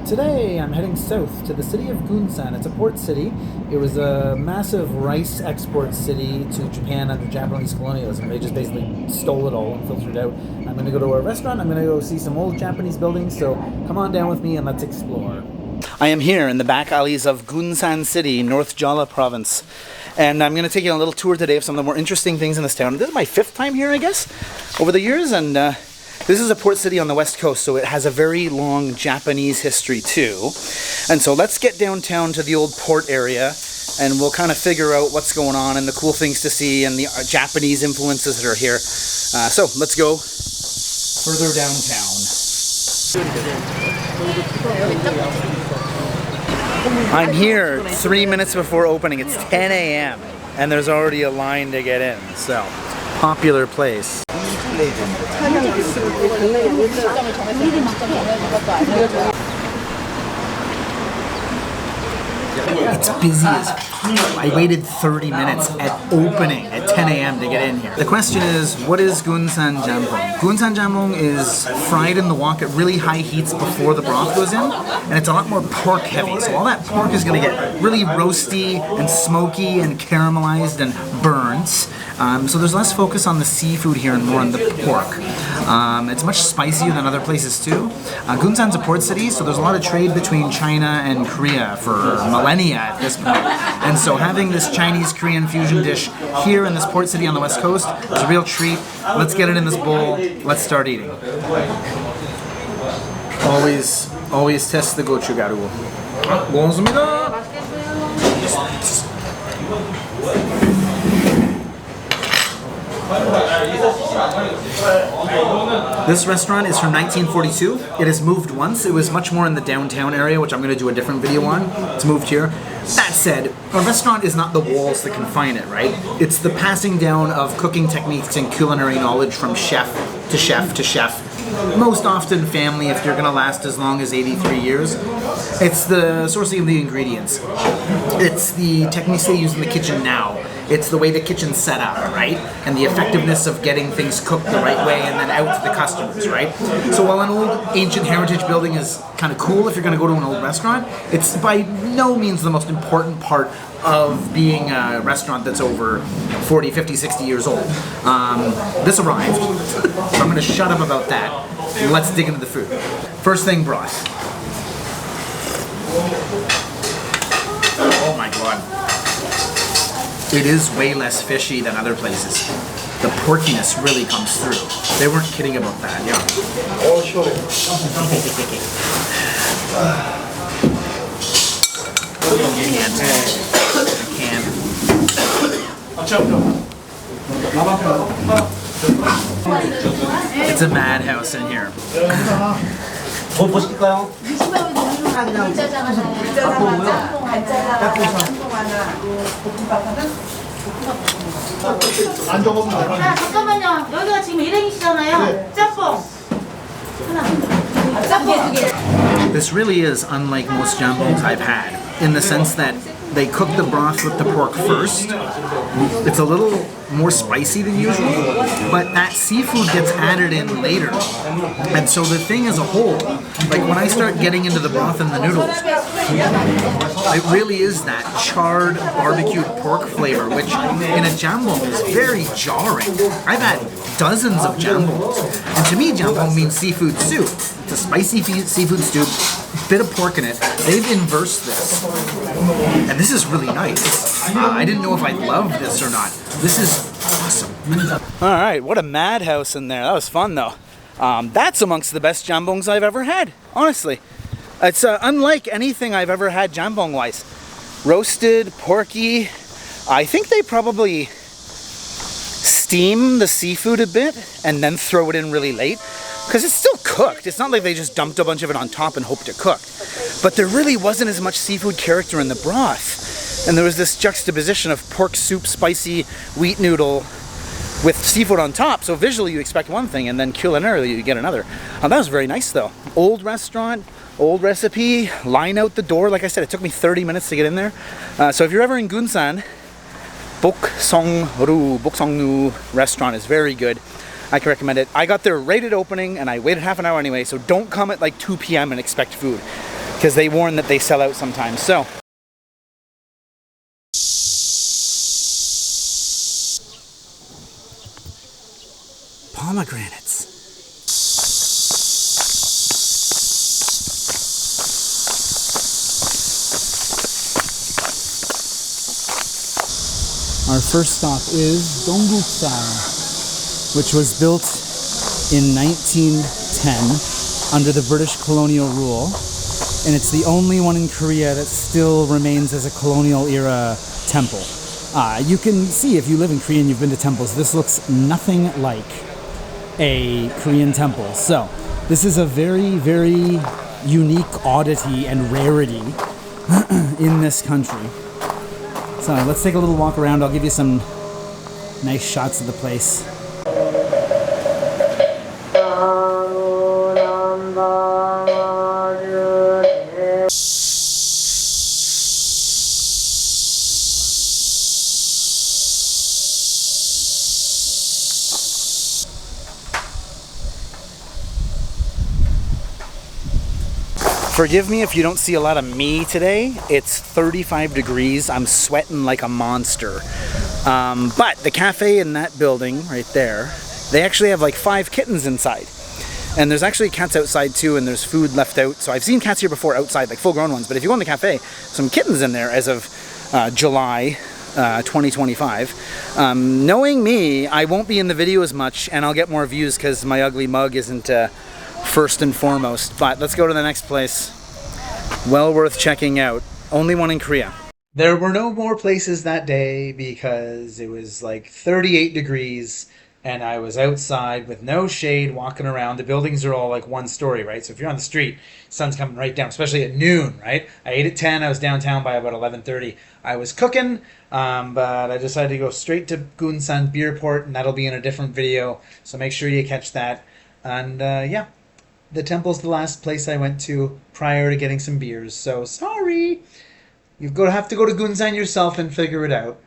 Today I'm heading south to the city of Gunsan. It's a port city. It was a massive rice export city to Japan under Japanese colonialism. They just basically stole it all and filtered it out. I'm going to go to a restaurant. I'm going to go see some old Japanese buildings. So come on down with me and let's explore. I am here in the back alleys of Gunsan-si, North Jeolla province. And I'm going to take you on a little tour today of some of the more interesting things in this town. This is my 5th time here, I guess, over the years. And this is a port city on the west coast, so it has a very long Japanese history too. And so let's get downtown to the old port area and we'll kind of figure out what's going on and the cool things to see and the Japanese influences that are here. So let's go further downtown. I'm here 3 minutes before opening. It's 10 a.m. and there's already a line to get in. So, popular place. It's busy as I waited 30 minutes at opening at 10 a.m. to get in here. The question is, what is Gunsan jambong? Gunsan jambong is fried in the wok at really high heats before the broth goes in, and it's a lot more pork heavy. So all that pork is going to get really roasty and smoky and caramelized and burnt. So there's less focus on the seafood here and more on the pork. It's much spicier than other places too. Gunsan's a port city, so there's a lot of trade between China and Korea for millennia at this point. And so having this Chinese-Korean fusion dish here in this port city on the west coast is a real treat. Let's get it in this bowl. Let's start eating. Always test the gochugaru. 고맙습니다. This restaurant is from 1942. It has moved once. It was much more in the downtown area, which I'm going to do a different video on. It's moved here. That said, a restaurant is not the walls that confine it, right? It's the passing down of cooking techniques and culinary knowledge from chef to chef to chef. Most often family if you're going to last as long as 83 years. It's the sourcing of the ingredients. It's the techniques they use in the kitchen now. It's the way the kitchen's set up, right? And the effectiveness of getting things cooked the right way and then out to the customers, right? So while an old ancient heritage building is kind of cool if you're going to go to an old restaurant, it's by no means the most important part of being a restaurant that's over 40, 50, 60 years old. This arrived, so I'm going to shut up about that. Let's dig into the food. First thing, broth. Oh my god. It is way less fishy than other places. The porkiness really comes through. They weren't kidding about that, yeah. Oh, sure. It's a madhouse in here. 잠깐만요. 여기가 지금 일행이시잖아요. 짬뽕. This really is unlike most jambongs I've had, in the sense that they cook the broth with the pork first. It's a little more spicy than usual, but that seafood gets added in later. And so the thing as a whole, like when I start getting into the broth and the noodles, it really is that charred barbecued pork flavor, which in a jambong is very jarring. I've had dozens of jambongs, and to me jambong means seafood soup. It's a spicy seafood stew, bit of pork in it. They've inversed this, and this is really nice. I didn't know if I'd love this or not. This is awesome. Alright, what a madhouse in there. That was fun though. That's amongst the best jambongs I've ever had, honestly. It's unlike anything I've ever had jambong-wise. Roasted, porky. I think they probably steam the seafood a bit and then throw it in really late. Because it's still cooked. It's not like they just dumped a bunch of it on top and hoped it cooked. But there really wasn't as much seafood character in the broth. And there was this juxtaposition of pork soup, spicy wheat noodle with seafood on top. So visually you expect one thing and then culinarily you get another. That was very nice though. Old restaurant, old recipe, line out the door. Like I said, it took me 30 minutes to get in there. So if you're ever in Gunsan, Boksongnu restaurant is very good. I can recommend it. I got there right at opening and I waited half an hour anyway, so don't come at like 2 p.m. and expect food. because they warn that they sell out sometimes. So pomegranates. Our first stop is Dongguksan, which was built in 1910 under the British colonial rule, and it's the only one in Korea that still remains as a colonial era temple. You can see, if you live in Korea and you've been to temples, this looks nothing like a Korean temple. So this is a very, very unique oddity and rarity in this country. So let's take a little walk around. I'll give you some nice shots of the place. Forgive me if you don't see a lot of me today. It's 35 degrees. I'm sweating like a monster. But the cafe in that building right there, they actually have like 5 kittens inside. And there's actually cats outside too, and there's food left out. So I've seen cats here before outside, like full-grown ones. But if you go in the cafe, some kittens in there as of July 2025. Knowing me, I won't be in the video as much, and I'll get more views because my ugly mug isn't first and foremost. But let's go to the next place. Well worth checking out. Only one in Korea. There were no more places that day because it was like 38 degrees and I was outside with no shade walking around. The buildings are all like one story, right? So if you're on the street, sun's coming right down, especially at noon, right? I ate at 10. I was downtown by about 11:30. I was cooking, but I decided to go straight to Gunsan Beer Port, and that'll be in a different video. So make sure you catch that. And yeah, the temple's the last place I went to prior to getting some beers. So sorry. You've got to have to go to Gunsan yourself and figure it out.